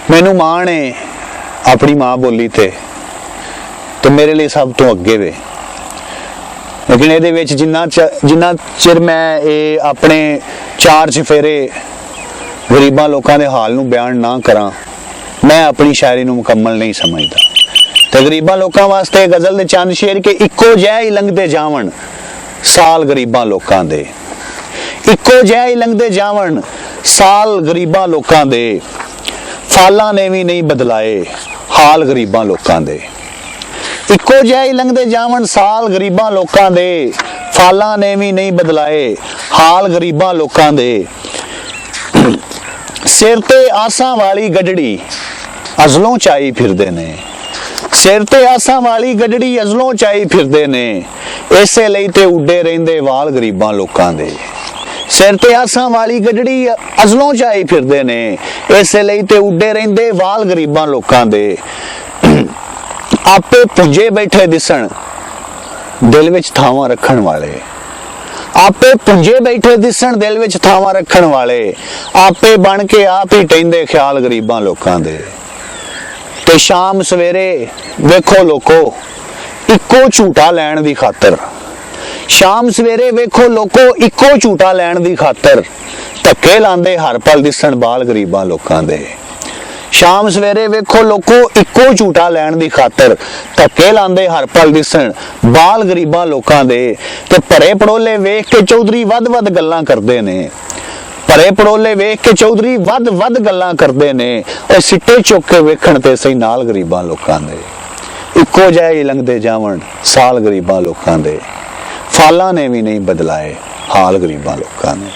मैनू माण है अपनी माँ बोली तो मेरे लिए सब तो अगे वे। लेकिन ये जिन्ना चिर मैं ये अपने चार चफेरे गरीबां लोकां दे हाल नूं बयान ना करा, मैं अपनी शायरी नूं मुकम्मल नहीं समझदा। तो गरीबां लोकां वास्ते गज़ल दे चंद शेर के इक्को जै ही लंघदे जावन साल गरीबां लोकां दे, इक्को जै ही लंघदे जावन साल गरीबां लोकां दे, फालां ने भी नहीं बदलाए हाल गरीबां लोकां दे। इक्को जै ही लंघदे जावन साल गरीबां लोकां दे, फालां ने भी नहीं बदलाए हाल गरीबां लोकां दे। सिर ते आसां वाली गडड़ी अजलों चाई फिरदे ने, सिर ते आसां वाली गडड़ी अजलों चाई फिरदे ने, इसे लई ते उड्डे रहिंदे वाल गरीबां लोकां दे। सिर ते आसां वाली गडड़ी अजलों चाई फिरदे ने, इसे लई ते उड्डे रहिंदे वाल गरीबां लोकां दे। आपे पुंजे बैठे दिसण दिल विच थावां रखण वाले, आपे पुंजे बैठे दिसण दिल विच थावां रखण वाले, आपे बन के आप ही टहिंदे ख्याल गरीबां लोकां दे। ते शाम सवेरे वेखो लोको इक्को झूठा लैण दी खातर, शाम सवेरे वेखो लोको इक्को झूठा लैण दी खातर, धक्के लांदे हर पल दिसण बाल गरीबां लोकां दे। शाम सवेरे वेखो लोको इक्को झूठा लैण दी खातर, धक्के लांदे हर पल दिसण बाल गरीबां लोकां दे। ते भरे पड़ोले वेख के चौधरी वध वध गल्लां करदे ने, भरे पड़ोले वेख के चौधरी वध वध गल्लां करदे ने, ओ सिट्टे चुक के वेखण ते सही नाल गरीबां लोकां दे। इक्को जै ही लंघदे जावन साल गरीबां लोकां दे, फालां ने भी नहीं बदलाए हाल गरीबां लोकां दे।